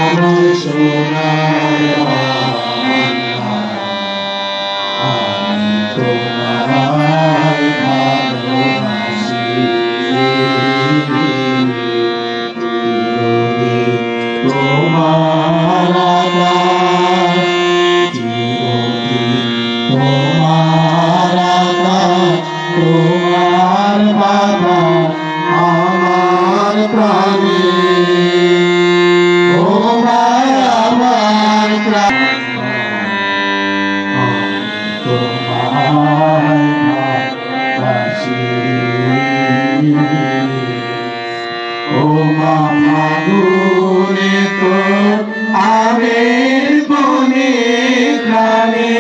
আমার সোনার বাংলা, আমি তোমায় ভালোবাসি। চিরদিন তোমার আকাশ, চিরদিন তোমার আকাশ, তোমার বাতাস আমার প্রাণে। ও মায় আমার প্রাণ, আমি তোমায় ভালোবাসি। ও মা ফাগুনে তোর আমের বনে ঘ্রাণে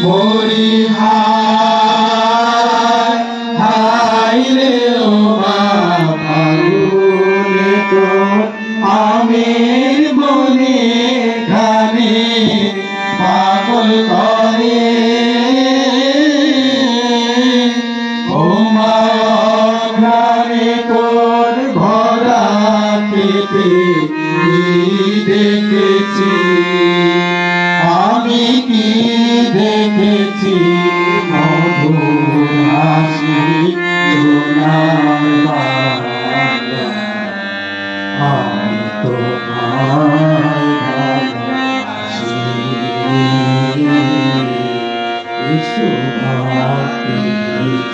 মরি হায় হায় রে। ও মা ফাগুনে তোর আমের বনে ঘ্রাণে পাগল করে। ও মা ঘ্রাণে তোর ভরা পেটে কি দেখেছি, আমি কি দেখেছি মধুর হাসি সোনার বাংলা, আমি তোমায় ভালোবাসি। এসো ভক্তি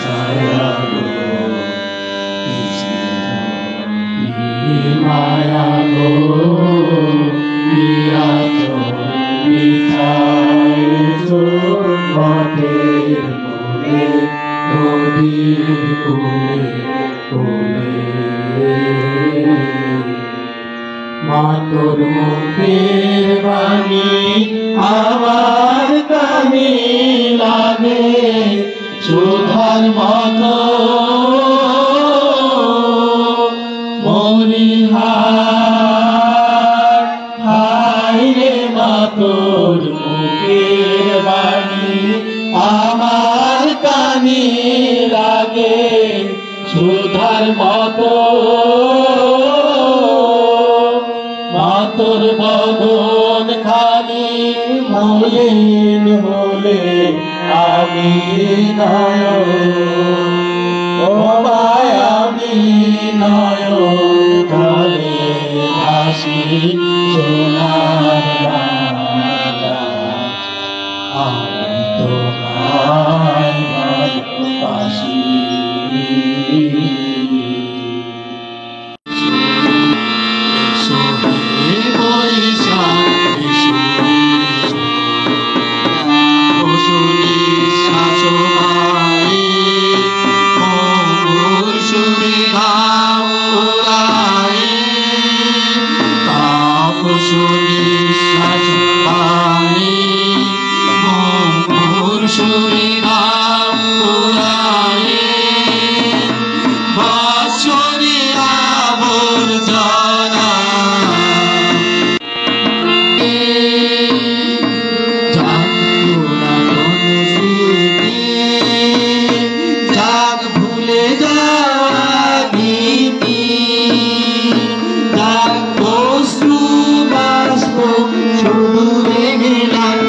ছায়া গো, কি মায়া গো, পথের মোড়ে নদীর কূলে কূলে মা তোর মুখের বাণী আমার কানে লাগে সুধার মতো। মরি হায় হায় রে মা তোর মুখের বাণী আমার কানে লাগে সুধার মতো। মা তোর বদন খানি মলিন হলে আমি নয়ন, ও মায় আমি নয়ন কালে ভাসি সোনার বাংলা, আমি তোমায় ভালোবাসি। এসো হে বৈশাখ, এসো বসুনি শাসনাই মঙ্গল সুরে গাও উড়াই। তাপসুনি শাসনাই মঙ্গল সুরে গাও উড়াই। বাঁশরি আবর্জনা যাক ভুলে যাওয়া গীতি, যাক অশ্রু বাষ্প শুধু রেগে লাগ।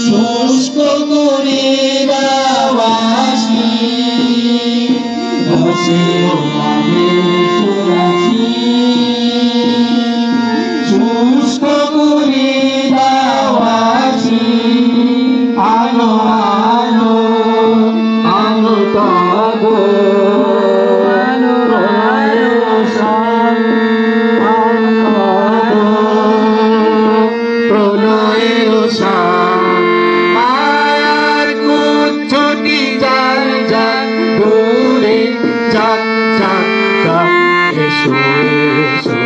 শুষ্ক করে বাবাসি শুষ্ক করে বাবাসি আলো আলো আলো তাগো মায়ার কুচ্ছটি যার যার দূরে যাক যাক যাক এসো এসো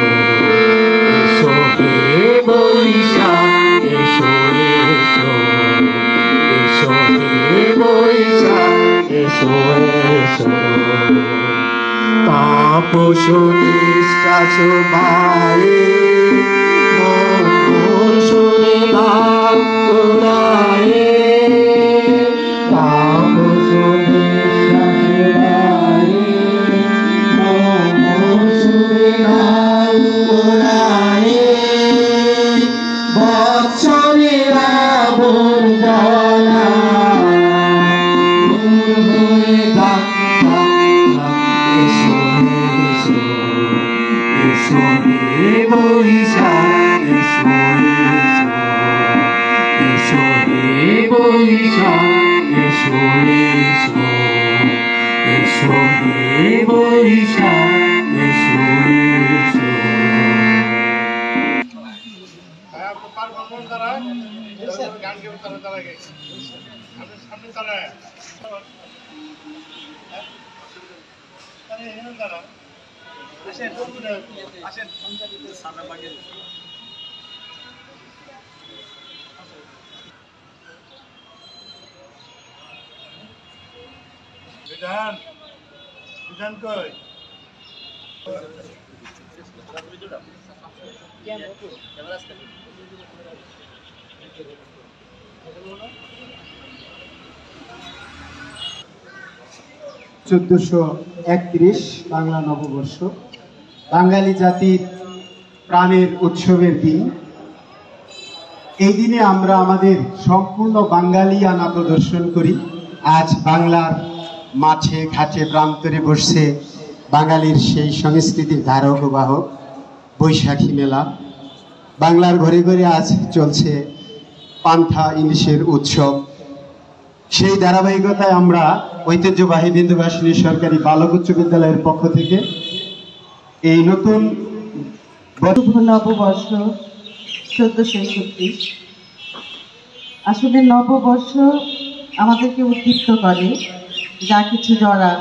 এসো হে বৈশাখ এসো এসো এসো হে বৈশাখ এসো এসো তাপস নিঃশ্বাস বায়ে মন শুনে ভাব উদায়ে তাপস নিঃশ্বাস বায়ে মন শুনে ভাব উদায়ে বৎসরের আবর্জনা দূর হয়ে যাক এসো এসো এসো হে বৈশাখ এসো এসো এসো হে বৈশাখ এসো এসো এসো হে বৈশাখ এসো এসো গান কেউ তারা তারা গেছে আপনি সামনে তারা আসেন সামনে বাগিয়ে বিধান বিধান কই ক্যামেরা 1431 বাংলা নববর্ষ বাঙালি জাতির প্রাণের উৎসবের দিন। এই দিনে আমরা আমাদের সম্পূর্ণ বাঙালিয়ানা প্রদর্শন করি। আজ বাংলার মাঠে ঘাটে প্রান্তরে বসছে বাঙালির সেই সংস্কৃতির ধারক ও বাহক বৈশাখী মেলা। বাংলার ঘরে ঘরে আজ চলছে পান্থা ইলিশের উৎসব। সেই ধারাবাহিকতায় আমরা ঐতিহ্যবাহী বিন্দুবাসিনী সরকারি বালক উচ্চ বিদ্যালয়ের পক্ষ থেকে এই নতুন নববর্ষ 1431। আসলে নববর্ষ আমাদেরকে উদ্দীপ্ত করে, যা কিছু জড়া,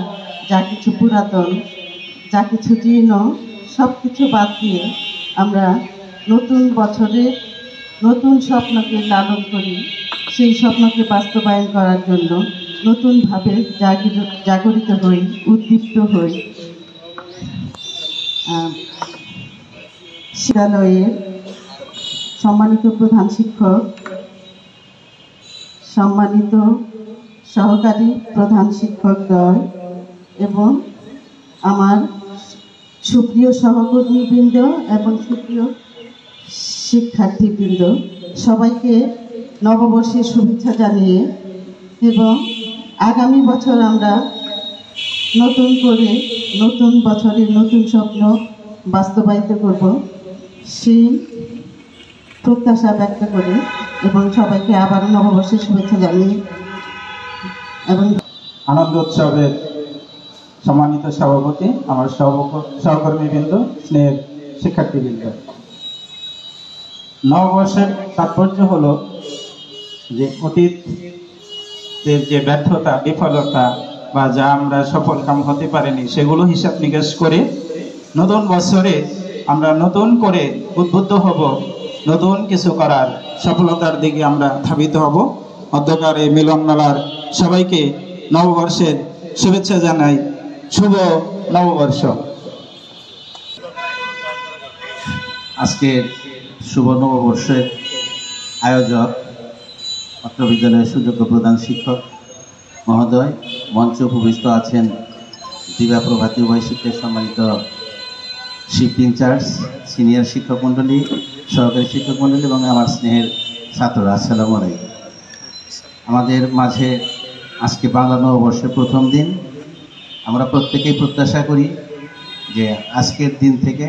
যা কিছু পুরাতন, যা কিছু জীর্ণ, সব কিছু বাদ দিয়ে আমরা নতুন বছরে নতুন স্বপ্নকে লালন করি। সেই স্বপ্নকে বাস্তবায়ন করার জন্য নতুনভাবে জাগরিত হই, উদ্দীপ্ত হই। বিদ্যালয়ের সম্মানিত প্রধান শিক্ষক, সম্মানিত সহকারী প্রধান শিক্ষকদ্বয় এবং আমার সুপ্রিয় সহকর্মীবৃন্দ এবং সুপ্রিয় শিক্ষার্থীবৃন্দ, সবাইকে নববর্ষের শুভেচ্ছা জানিয়ে এবং আগামী বছর আমরা নতুন করে নতুন বছরের নতুন স্বপ্ন বাস্তবায়িত করব সেই প্রত্যাশা ব্যক্ত করে এবং সবাইকে আবারও নববর্ষের শুভেচ্ছা জানিয়ে এবং আনন্দ উৎসবের সম্মানিত সভাপতি, আমার সহকর্মীবৃন্দ, স্নেহের শিক্ষার্থীবৃন্দ, নববর্ষের তাৎপর্য হলো যে অতীতের যে ব্যর্থতা, বিফলতা বা যা আমরা সফল কাম হতে পারিনি সেগুলো হিসাব নিকাশ করে নতুন বছরে আমরা নতুন করে উদ্বুদ্ধ হব, নতুন কিছু করার সফলতার দিকে আমরা ধাবিত হব। অধ্যকার এই মিলন মেলার সবাইকে নববর্ষের শুভেচ্ছা জানাই। শুভ নববর্ষ। আজকের শুভ নববর্ষের আয়োজক অত্র বিদ্যালয়ের সুযোগ্য প্রধান শিক্ষক মহোদয়, মঞ্চে উপবিষ্ট আছেন দিবা প্রভাতী উভয় শিক্ষক সম্মানিত শিফট ইনচার্জ, সিনিয়র শিক্ষক মণ্ডলী, সহকারী শিক্ষক মণ্ডলী এবং আমার স্নেহের ছাত্ররা, আসসালামু আলাইকুম। আমাদের মাঝে আজকে বাংলা নববর্ষের প্রথম দিন। আমরা প্রত্যেকেই প্রত্যাশা করি যে আজকের দিন থেকে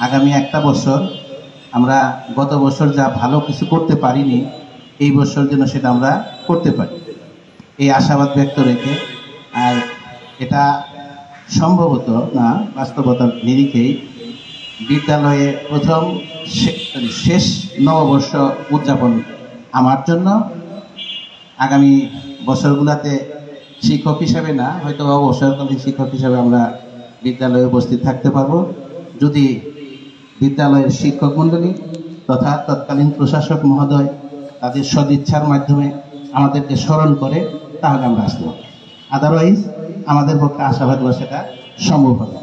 আগামী একটা বছর আমরা গত বছর যা ভালো কিছু করতে পারিনি, এই বছর যেন সেটা আমরা করতে পারি, এই আশাবাদ ব্যক্ত রেখে, আর এটা সম্ভবত না বাস্তবতার নিরিখেই বিদ্যালয়ে প্রথম শেষ নববর্ষ উদযাপন আমার জন্য। আগামী বছরগুলোতে শিক্ষক হিসাবে না, হয়তো অবসরকালীন শিক্ষক হিসাবে আমরা বিদ্যালয়ে উপস্থিত থাকতে পারবো। যদি বিদ্যালয়ের শিক্ষক মণ্ডলী তথা তৎকালীন প্রশাসক মহোদয় তাদের সদিচ্ছার মাধ্যমে আমাদেরকে স্মরণ করে, তাহলে আমরা আসতে পারি। আদারওয়াইজ আমাদের পক্ষে আশাবাদ সেটা সম্ভব হবে।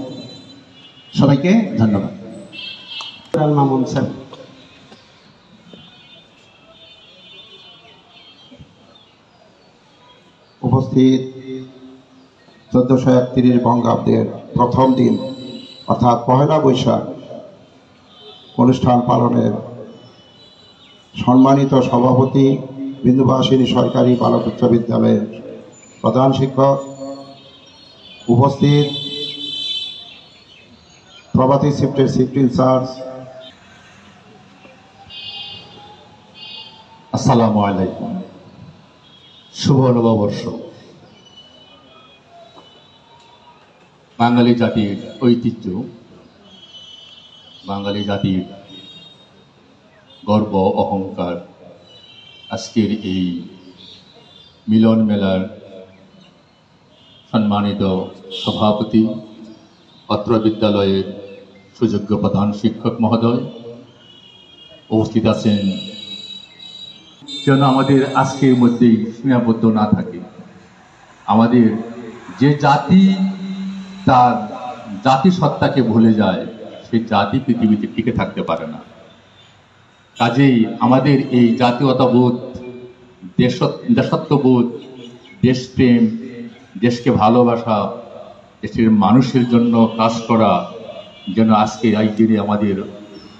সবাইকে ধন্যবাদ। মামুন স্যার। উপস্থিত 1431 বঙ্গাব্দের প্রথম দিন অর্থাৎ পহেলা বৈশাখ অনুষ্ঠান পালনের সম্মানিত সভাপতি, বিন্দুবাসিনী সরকারি বালক উচ্চ বিদ্যালয়ের প্রধান শিক্ষক, উপস্থিত প্রভাতী শিফটের শিফট ইনচার্জ, আসসালামু আলাইকুম। শুভ নববর্ষ। বাঙালি জাতির ঐতিহ্য, বাঙালি জাতির গর্ব অহংকার আজকের এই মিলন মেলার সম্মানিত সভাপতি, অত্র বিদ্যালয়ের সুযোগ্য প্রধান শিক্ষক মহোদয়, উপস্থিত আছেন, যেন আমাদের আজকের মধ্যেই সীমাবদ্ধ না থাকে। আমাদের যে জাতি তার জাতিসত্তাকে ভুলে যায়, সেই জাতি পৃথিবীতে টিকে থাকতে পারে না। কাজেই আমাদের এই জাতীয়তাবোধ, দেশত্ববোধ, দেশপ্রেম, দেশকে ভালোবাসা, দেশের মানুষের জন্য কাজ করা যেন আজকে এই দিনে আমাদের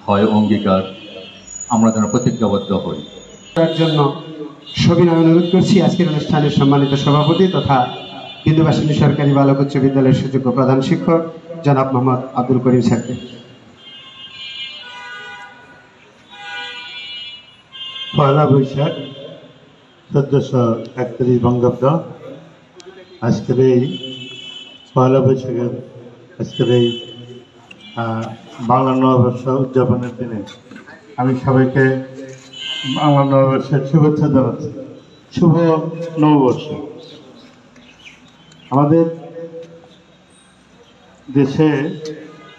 হয় অঙ্গীকার, আমরা যেন প্রতিজ্ঞাবদ্ধ হই। তার জন্য সবিনয় অনুরোধ করছি আজকের অনুষ্ঠানের সম্মানিত সভাপতি তথা বিন্দুবাসিনী সরকারি বালক উচ্চ বিদ্যালয়ের সুযোগ্য প্রধান শিক্ষক জনাব মোহাম্মদ আব্দুল করিম স্যারকে। পয়লা বৈশাখ 1431 বঙ্গাব্দ। আজকের এই পয়লা বৈশাখের আজকের এই বাংলা নববর্ষ উদযাপনের দিনে আমি সবাইকে বাংলা নববর্ষের শুভেচ্ছা জানাচ্ছি। শুভ নববর্ষ। আমাদের দেশে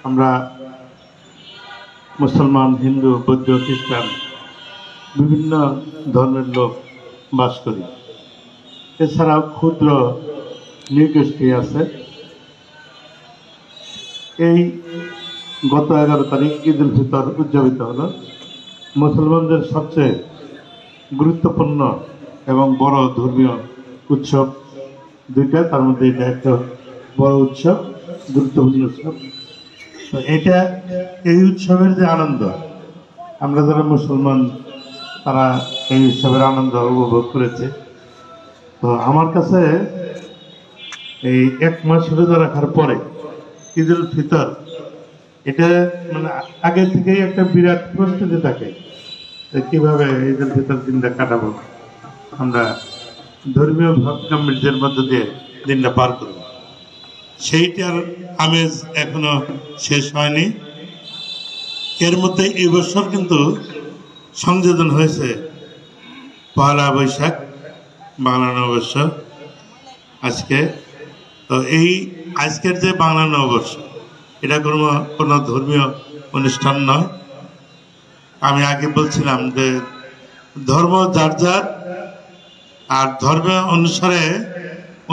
আমরা মুসলমান, হিন্দু, বৌদ্ধ, খ্রিস্টান বিভিন্ন ধর্মের লোক বাস করি। এছাড়াও ক্ষুদ্র নৃগোষ্ঠী আছে। এই গত 11 তারিখ ঈদ উল ফিতর উদযাপিত হলো। মুসলমানদের সবচেয়ে গুরুত্বপূর্ণ এবং বড় ধর্মীয় উৎসব দুইটা, তার মধ্যে এটা একটা বড় উৎসব, গুরুত্বপূর্ণ উৎসব। তো এটা, এই উৎসবের যে আনন্দ, আমরা যারা মুসলমান তারা এই উৎসবের আনন্দ উপভোগ করেছে। তো আমার কাছে এই 1 মাস রোজা রাখার পরে ঈদ উল ফিতর, এটা মানে আগে থেকেই একটা বিরাট প্রস্তুতি থাকে কিভাবে ঈদ উল ফিতর দিনটা কাটাবো, আমরা ধর্মীয় গাম্ভীর্যের মধ্য দিয়ে দিনটা পার করব। সেইটার আমেজ এখনো শেষ হয়নি। এর মধ্যে এই বছর কিন্তু সংযোজন হয়েছে পয়লা বৈশাখ, বাংলা নববর্ষ আজকে। তো এই আজকের যে বাংলা নববর্ষ, এটা কোনো ধর্মীয় অনুষ্ঠান নয়। আমি আগে বলছিলাম যে ধর্ম যার যার, আর ধর্মীয় অনুসারে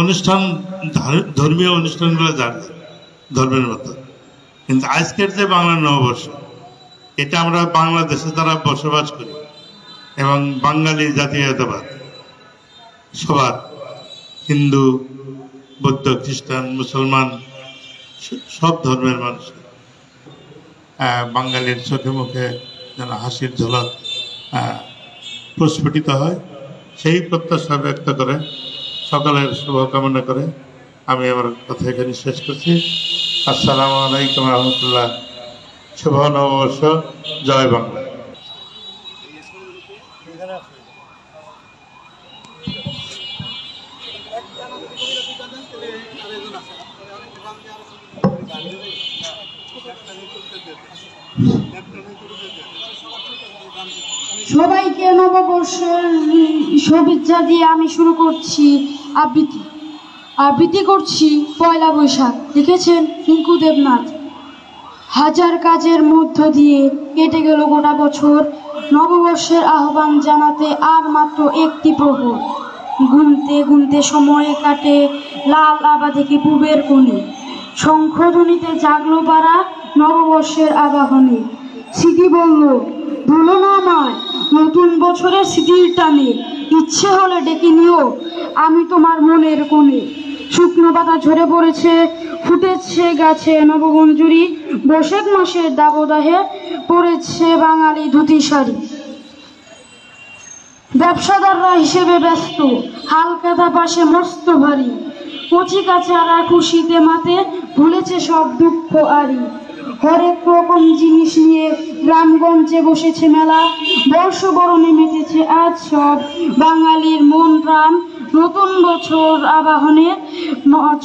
অনুষ্ঠান, ধর্মীয় অনুষ্ঠানগুলো যার যার ধর্মের মতো। কিন্তু আজকের যে বাংলা নববর্ষ, এটা আমরা বাংলাদেশে যারা বসবাস করি এবং বাঙালি জাতীয়তাবাদ সবার, হিন্দু, বৌদ্ধ, খ্রিস্টান, মুসলমান সব ধর্মের মানুষ বাঙালির চোখে মুখে যেন হাসির ঝলক প্রস্ফুটিত হয়, সেই প্রত্যাশা ব্যক্ত করে সকলের শুভকামনা করে আমি আমার কথা এখানে শেষ করছি। আসসালামু আলাইকুম রহমতুল্লাহ। শুভ নববর্ষ। জয় বাংলা। সবাইকে নববর্ষের শুভেচ্ছা দিয়ে আমি শুরু করছি আবৃত্তি করছি পয়লা বৈশাখ। লিখেছেন রিঙ্কু দেবনাথ। হাজার কাজের মধ্য দিয়ে কেটে গেল গোটা বছর। নববর্ষের আহ্বান জানাতে আর মাত্র একটি প্রহর। গুনতে গুনতে সময় কাটে, লাল আভা দেখে পূবের কোণে। শঙ্খধ্বনিতে জাগলো পাড়া নববর্ষের আবাহনে। স্মৃতি বলল, ভুলো না আমায়, নতুন বছরের স্মৃতির টানে। ইচ্ছে হলে ডেকে নিও, আমি তোমার মনের কোণে। শুকনো পাতা ঝরে পড়েছে, ফুটেছে গাছে নবমঞ্জুরি। বৈশাখ মাসের দাবদাহে পড়েছে বাঙালি ধুতি শাড়ি। ব্যবসাদাররা হিসেবে ব্যস্ত, হালকাতা পাশে মস্ত ভারী। কচি কাচারা খুশিতে মাতে, ভুলেছে সব দুঃখ আরি। হরেক রকম জিনিস নিয়ে গ্রামগঞ্জে বসেছে মেলা। বর্ষবরণে মেতেছে আজ সব বাঙালির মন প্রাণ। নতুন বছর আবাহনে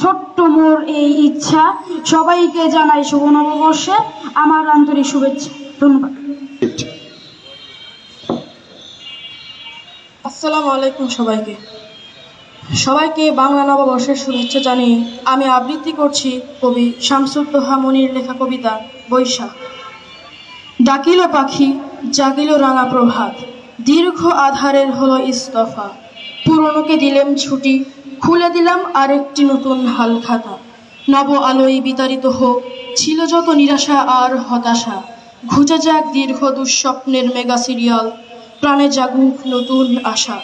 ছোট্ট মোর এই ইচ্ছা। সবাইকে জানাই শুভ নববর্ষে আমার আন্তরিক শুভেচ্ছা। ধন্যবাদ। আসসালামু আলাইকুম সবাইকে বাংলা নববর্ষের শুভেচ্ছা জানিয়ে আমি আবৃত্তি করছি কবি শামসুদ দোহা মনির লেখা কবিতা বৈশাখ। ডাকিল পাখি, জাগিল রাঙা প্রভাত, দীর্ঘ আধারের হলো ইস্তফা। পুরনোকে দিলেম ছুটি, খুলে দিলাম আরেকটি নতুন হালখাতা। নব আলোয় বিতাড়িত হোক ছিল যত নিরাশা আর হতাশা। ঘুচে যাক দীর্ঘ দুঃস্বপ্নের মেগা সিরিয়াল, প্রাণে জাগুক নতুন আশা।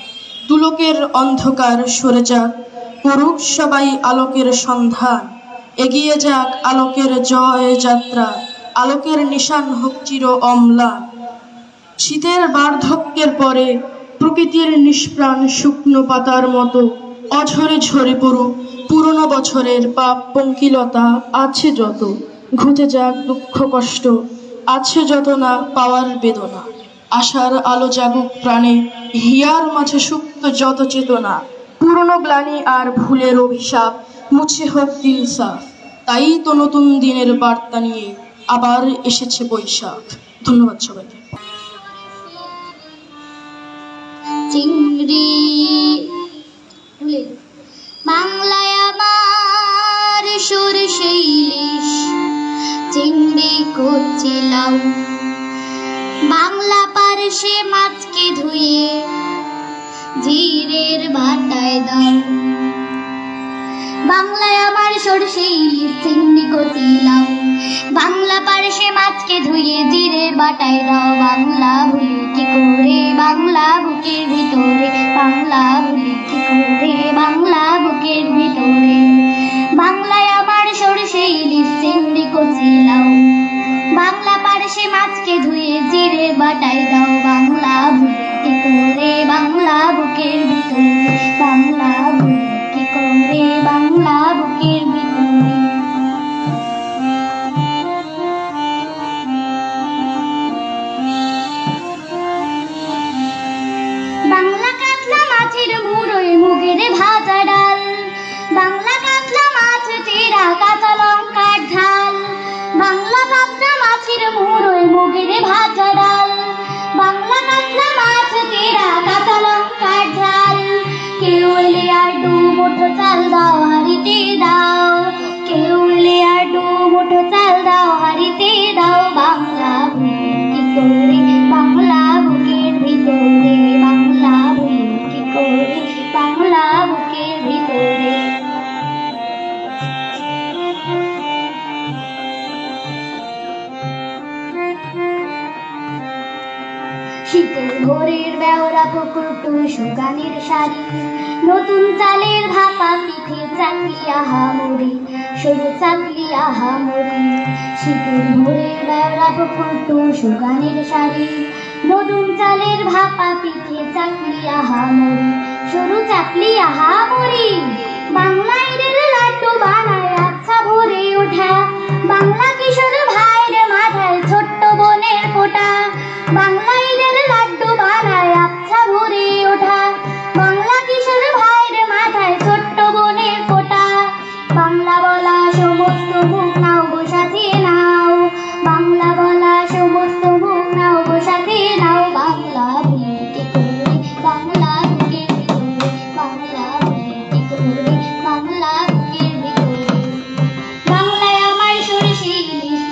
দুলোকের অন্ধকার সরে যাক, করুক সবাই আলোকের সন্ধান। এগিয়ে যাক আলোকের জয় যাত্রা, আলোকের নিশান হোক চির অম্লান। শীতের বার্ধক্যের পরে প্রকৃতির নিষ্প্রাণ শুকনো পাতার মতো অঝরে ঝরে পড়ুক পুরনো বছরের পাপ পঙ্কিলতা। আছে যত ঘুচে যাক দুঃখ কষ্ট, আছে যত না পাওয়ার বেদনা। আশার আলো জাগুক প্রাণে, হিয়ার মাঝে সুপ্ত যত চেতনা। পুরনো গ্লানি আর ভুলের অভিশাপ মুছে হোক দিল সাফ। তাই তো নতুন দিনের বার্তা নিয়ে আবার এসেছে বৈশাখ। ধন্যবাদ সবাইকে। চিংড়ি বাংলায় আমার সরষে ইলিশ, চিংড়ি করছিলাম বাংলা পারসে মাছকে ধুয়ে জিরের ভাটায় দাও। বাংলায় আমার সরষে ইলিশ, চিংড়ি করছিলাম বাংলা পারসে মাছকে ধুয়ে জিরের বাটায় দাও। বাংলা ভুলি কি করে বাংলা বুকের ভিতরে, বাংলা ভুলি কি করে বাংলা বুকের ভিতরে। বাংলায় আমার সরষে ইলিশ, চিংড়ি করছিলাম বাংলা পারসে মাছকে ধুয়ে জিরের বাটায় দাও। বাংলা ভুলি কি করে বাংলা বুকের ভিতরে, বাংলা ভুলি কি করে বাংলা বুকের ভিতরে। বাংলা কাতলা মাছের মুড়োয় মুগের ভাজা ডাল, বাংলা কাতলা মাছ চেরা কাঁচা লঙ্কার ঝাল। বাংলা কাতলা মাছের মুড়োয় মুগের ভাজা ডাল, বাংলা কাতলা মাছ চেরা কাঁচা লঙ্কার ঝাল। কেউ এলে আর দু মুঠো চাল দাও হাড়িতে দাও, কেউ এলে আর দু মুঠো চাল দাও হাড়িতে দাও। বাংলা ভুলি কি করে বাংলা বুকের ভিতরে, বাংলা ভুলি কি করে বাংলা বুকের ভিতরে। শীতের ভোরের বেওরা পুকুর টুসু গানের শাড়ি, নতুন চালের ভাপা পিঠে চাকলি আহামরি, সরু চাকলি আহামরি। শীতের ভোরের বেওরা পুকুর টুসু গানের শাড়ি, নতুন চালের ভাপা পিঠে চাকলি আহামরি, সরু চাকলি আহামরি। বাংলা ঈদের লাড্ডু বানায় আচ্ছা ভরে ওঠা, বাংলা কিশোর ভাইয়ের মাথায় ছোট্ট বোনের ফোঁটা। বাংলা ঈদের লাড্ডু বানায় আচ্ছা ভরে ওঠা, বাংলা কিশোর ভাইয়ের মাথায় ছোট্ট বোনের ফোঁটা। বাংলা বলা সমস্ত মুখ নাও গো সাথে নাও, বাংলা বলা সমস্ত মুখ নাও গো সাথে নাও। বাংলা ভুলি কি করে বাংলা বুকের ভিতরে, বাংলা ভুলি কি করে বাংলা বুকের ভিতরে। বাংলায় আমার সরষে ইলিশ,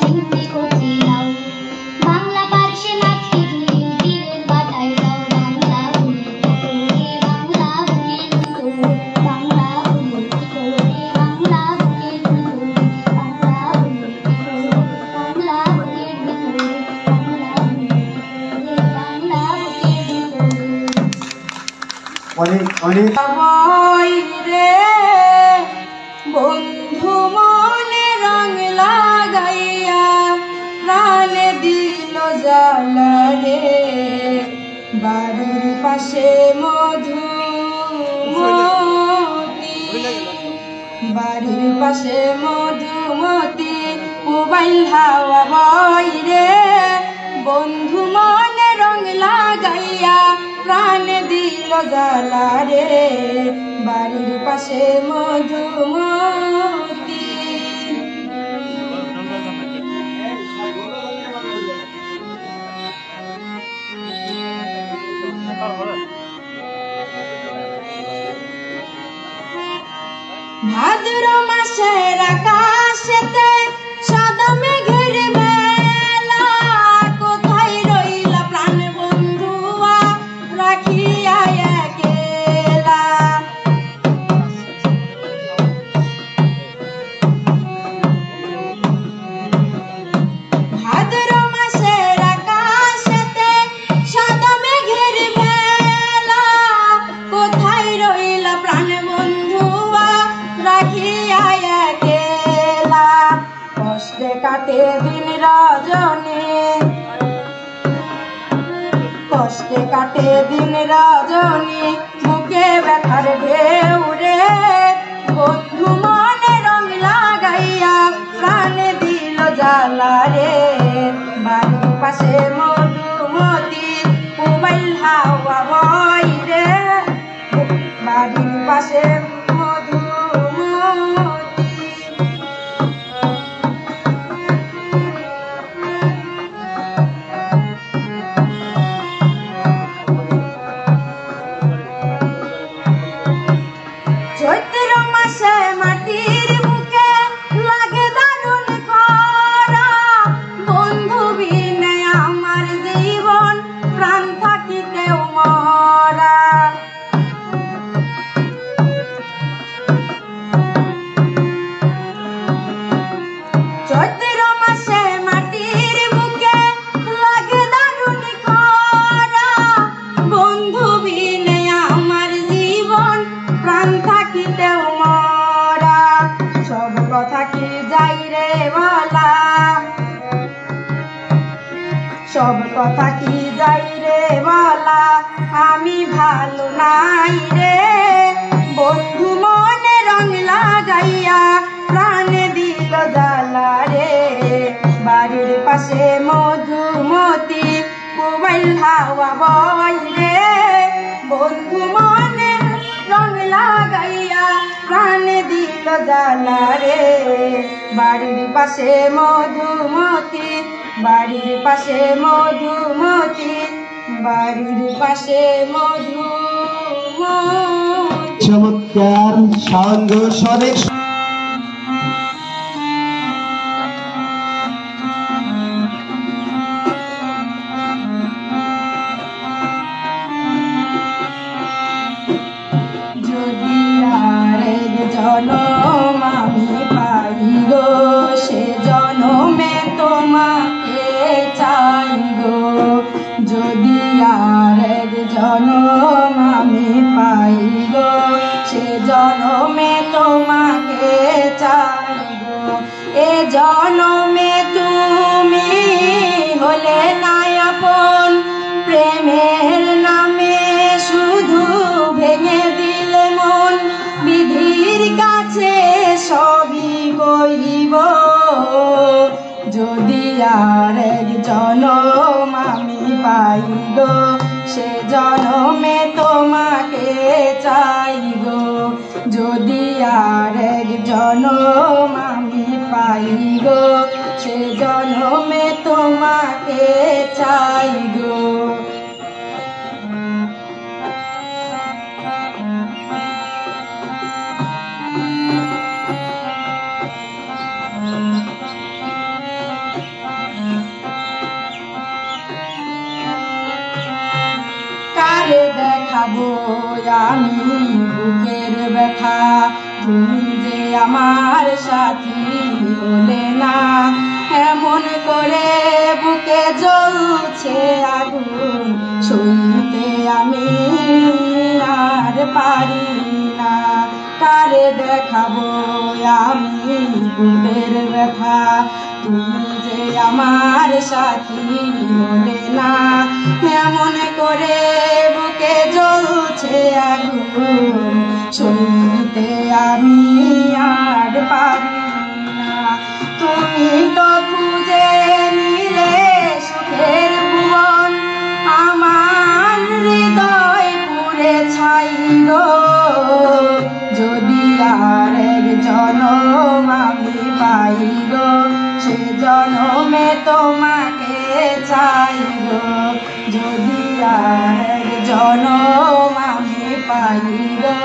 অনেক অনেক রে বন্ধু মনে রং লাগাইয়া প্রাণে দিল জ্বালা রে বাড়ির পাশে মধুমতি বাড়ির পাশে মধুমতি মোবাইল হাওয়া বই রে বন্ধু মনে রং লাগাইয়া প্রাণে দিল জ্বালা রে বাড়ির পাশে মধুমতি ভাদ্র মাসের আকাশেতে সাদা মেঘের মেলা কোথায় রইলা প্রাণ বন্ধুয়া রাখিয়া একেলা ভাদ্র মাসের আকাশেতে সাদা মেঘের মেলা কোথায় রইলা প্রাণ বন্ধুয়া রাখিয়া একেলা কষ্টে কাটে দিন রজনী কষ্টে কাটে দিন রজনী বুকে ব্যথার ঢেউ রে বন্ধু মনে রং লাগাইয়া প্রাণে দিল জ্বালা রে বাড়ির পাশে মধুমতি মোবাইল হাওয়া বই রে বাড়ির পাশে চৈত্র মাসে মাটির বুকে লাগে দারুণ খরা বন্ধু বিনে আমার জীবন প্রাণ থাকিতেও মরা চৈত্র মাসে মাটির বুকে লাগে দারুণ খরা বন্ধু বিনে আমার জীবন প্রাণ থাকিতেও মরা সব কথা কি যাই রে বলা সব কথা কি যাই রে বলা আমি ভালো নাই রে বন্ধু মনে রং লাগাইয়া প্রাণে দিল জ্বালা রে বাড়ির পাশে মধুমতি মোবাইল হাওয়া বই রে বন্ধু মনে রং লাগাইয়া প্রাণে দিল জ্বালা রে বাড়ির পাশে মধুমতি বাড়ির পাশে মধুমতি বাড়ির পাশে মধুমতি চমৎকার সঙ্গ সরেক যদি আরেক জনম আমি পাই গো সে জনমে তোমাকে চাই গো যদি আরেক জনম আমি পাই গো সে জনমে তোমাকে চাই গো এ জনমে তুমি হলে না আপন প্রেমের নামে শুধু ভেঙে দিলে মন বিধির কাছে সবই কইব যদি আরেক জনম আমি পাই গো সে জনমে তোমাকে চাই গো যদি আরেক জনম আমি পাই গো সে জনমে তোমাকে চাই গো কারে দেখাবো আমি বুকের ব্যথা তুমি যে আমার সাথী হলে না এমন করে বুকে জ্বলছে আগুন সইতে আমি আর দেখাবো আমি বুকের ব্যথা, তুমি যে আমার সাথী হলে না, এমন করে বুকে জ্বলছে আগুন, সইতে আমি আর পারি না। তুমি তো খুঁজে নিলে সুখের ভুবন, আমার হৃদয় পুড়ে ছাই গো, যদি আর এক জনম আমি পাই গো, সে জনমে তোমাকে চাই গো, যদি আর এক জনম আমি পাই গো,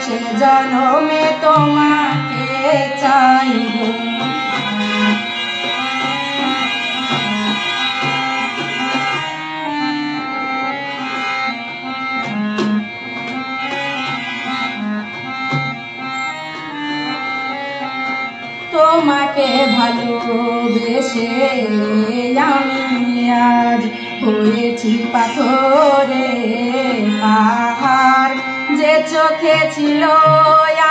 সে জনমে তোমাকে চাই গো। তোমাকে ভালোবেসে আমি আজ হয়েছি পাথরে পাহাড়, যে চোখে ছিল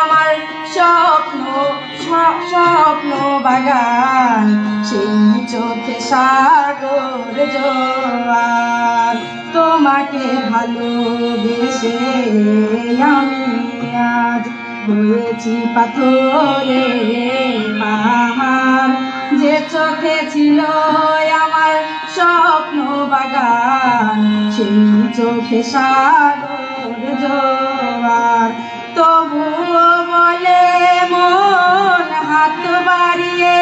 আমার স্বপ্ন স্বপ্ন বাগান, সেই চোখে সাগর জোয়ার। তোমাকে ভালোবেসে আমি আজ হয়েছি পাথরে পাহাড়, যে চোখে ছিল আমার স্বপ্ন বাগান, সেই চোখে সাগর জোয়ার। তবুও বলে মন হাত বাড়িয়ে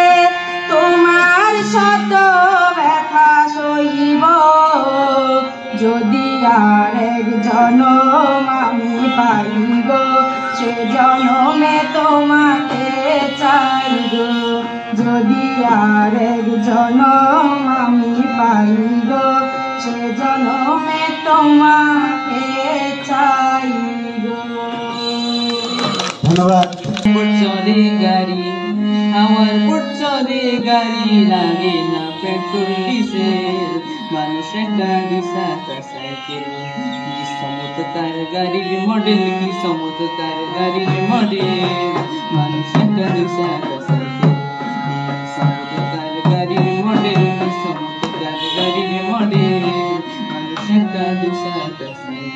তোমার শত ব্যথা সইব, যদি আর এক জনম আমি পাইব, সে জনমে তোমাকে চাই গো, যদি আর এক জনম আমি পাইব, সে জনমে তোমাকে চাই গো। ধন্যবাদ। চলে গাড়ি আমার চলে গাড়ি, লাগে না পেট্রোল ডিজেল, মানুষ একটা দুই-চাকা সাইকেল, কি চমৎকার গাড়ির মডেল, কি চমৎকার গাড়ির মডেল, মানুষ একটা দুই-চাকা সাইকেল, কি চমৎকার গাড়ির মডেল, কি চমৎকার গাড়ির মডেল, মানুষ একটা দুই-চাকা সাইকেল।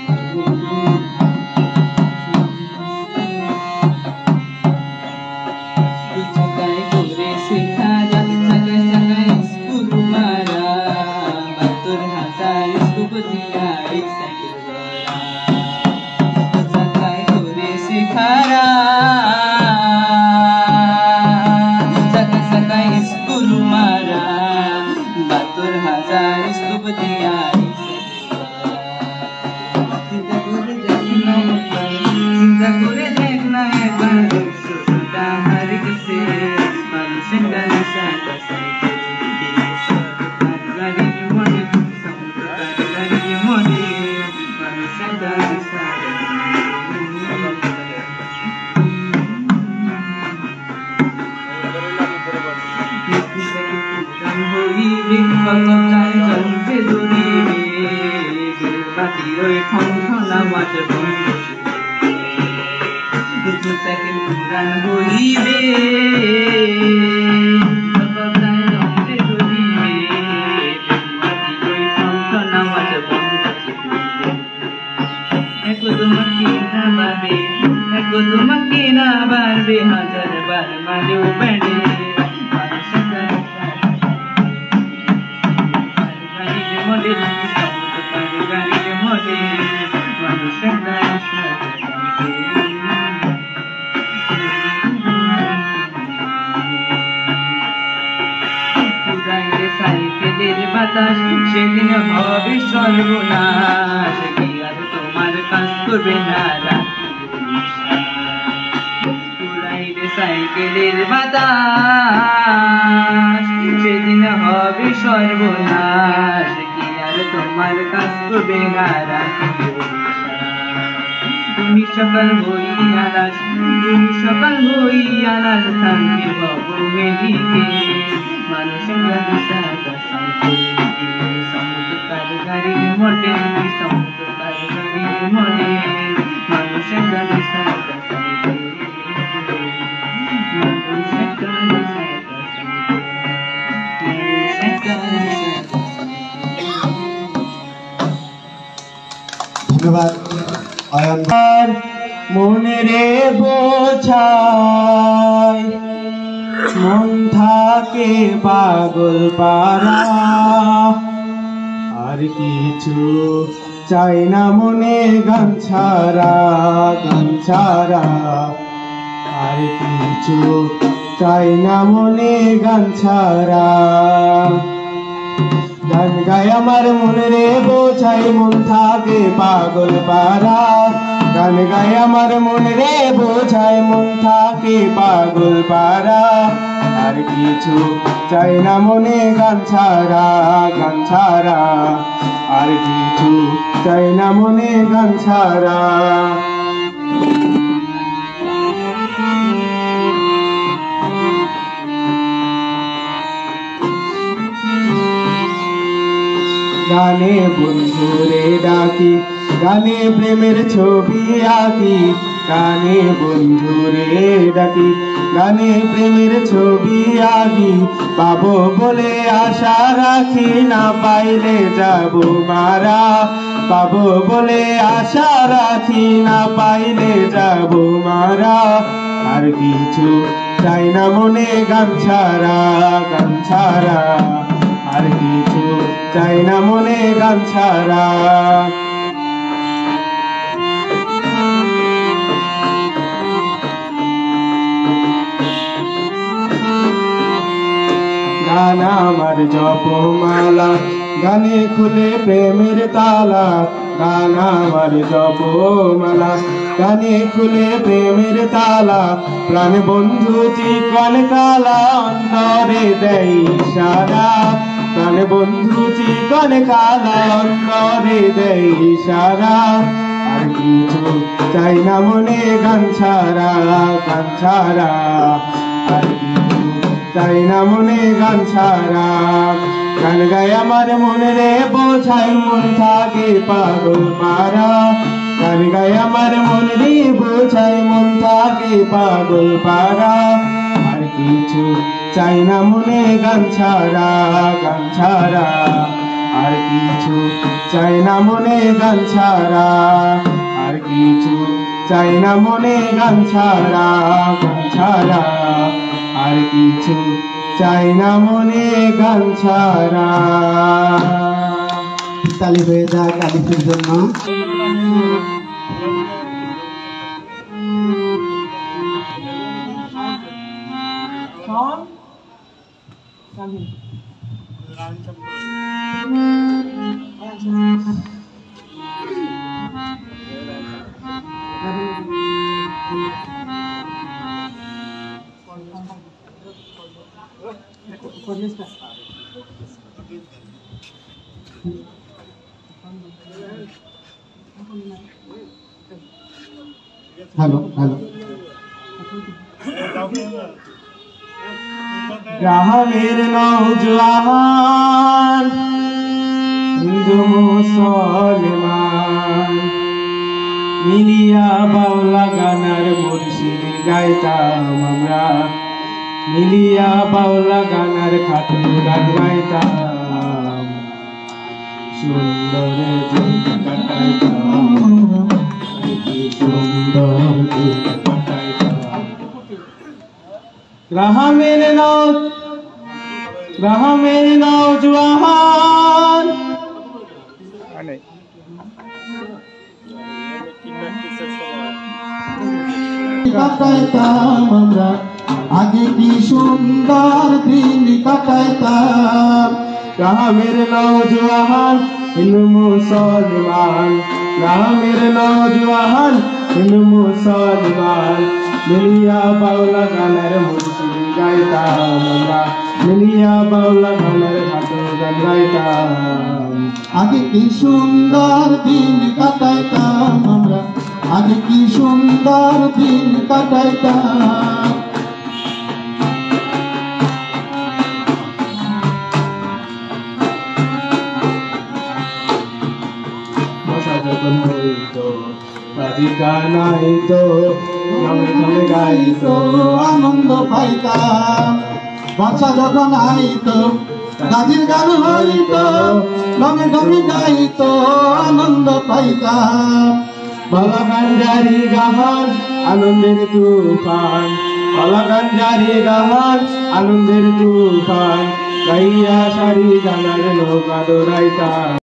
সেদিন হবে সর্বনাশ, কি আর তোমার কাজ করবে না পুরাইবে সাইকেলের বাতাস, সেদিন হবে সর্বনাশ, কি আর তোমার কাজ করবে না তুমি সকাল হইয়া নাস, তুমি সকাল হইয়া নাস, থাকবে ভব মেলিকে মানুষের চমৎকার গাড়ির মডেল, চমৎকার গাড়ির মডেল, মানুষের গাড়ি সাইকেল। ধন্যবাদ অয়ন। মনে রে বোঝাই মন থাকে পাগল পারা, আর কিছু চাই না মনে গান ছাড়া, গান ছাড়া আর কিছু চাই না মনে গান ছাড়া। গান গায় আমার মনে রে বোঝাই মন থাকে পাগল পারা, গান গায় আমার মনে রে বোঝাই মন থাকে পাগল পারা, আর কিছু চাই না মনে গান ছাড়া, গান ছাড়া আর কিছু চাই না মনে গান ছাড়া। গানে বন্ধুরে ডাকি, গানে প্রেমের ছবি আঁকি, গানে বন্ধুরে ডাকি, গানে প্রেমের ছবি আঁকি। পাবো বলে আশা রাখি, না পাইলে যাব মারা, পাবো বলে আশা রাখি, না পাইলে যাব মারা, আর কিছু চাই না মনে গান ছাড়া, গান ছাড়া আর কিছু চাই না মনে গান ছাড়া। গান আমার জপমালা, গানে খুলে প্রেমের তালা, গান আমার জপমালা, গানে খুলে প্রেমের তালা। প্রাণ বন্ধু চিকন কালা, অন্তরে দেয় ইশারা, প্রাণ বন্ধু চিকন কালা, অন্তরে দেয় ইশারা, আর কিছু চাই না মনে গান ছাড়া, গান ছাড়া আর কিছু চাই না মনে গান ছাড়া। গান গায় আমার মনে রে বোঝাই মন থাকে পাগল পারা, গান গায় আমার মনে রে বোঝাই মন থাকে পাগল পারা, আর কিছু চাই না মনে গান ছাড়া, গান ছাড়া আর কিছু চাই না মনে গান ছাড়া, আর কিছু চাই না মনে গান ছাড়া, গান ছাড়া আর কিছু চাই না মনে গান ছাড়া। তালি হয়ে যাক আলিফের জন্য। হ্যালো হ্যালো গ্রামের নওজোয়ান হিন্দু মুসলমান মিলিয়া বাউলা গানার মুর্শিদ গাইতাম আমরা, মিলিয়া বাউলা গানার খাটু গান গাইতাম, সুন্দর দিন কাটাইতাম, সুন্দর দিন কাটাইতাম। গ্রামের নওজোয়ান কাটাইতাম আমরা, আগে কি সুন্দর দিন কাটাইতাম। গ্রামের নওজোয়ান হিন্দু মুসলমান, গ্রামের নওজোয়ান হিন্দু মুসলমান মিলিয়া বাউলা গানের মুর্শিদ গাইতাম আমরা, মিলিয়া বাউলা গানের ঘাটে গান গাইতাম। আগে কি সুন্দর দিন কাটাইতাম আমরা, আগে কি সুন্দর দিন কাটাইতাম। গান আইতো, গাইতো, আনন্দ পাইতাম। বর্ষা যখন আইতো গাজির গান হইতো রঙে রঙে গাইতো আনন্দ পাইতাম বালাগাঞ্জারি গাহার আনন্দের তুফান বালাগাঞ্জারি গাহার আনন্দের তুফান গাইয়া সারি জানার নৌকা দৌড়াইতাম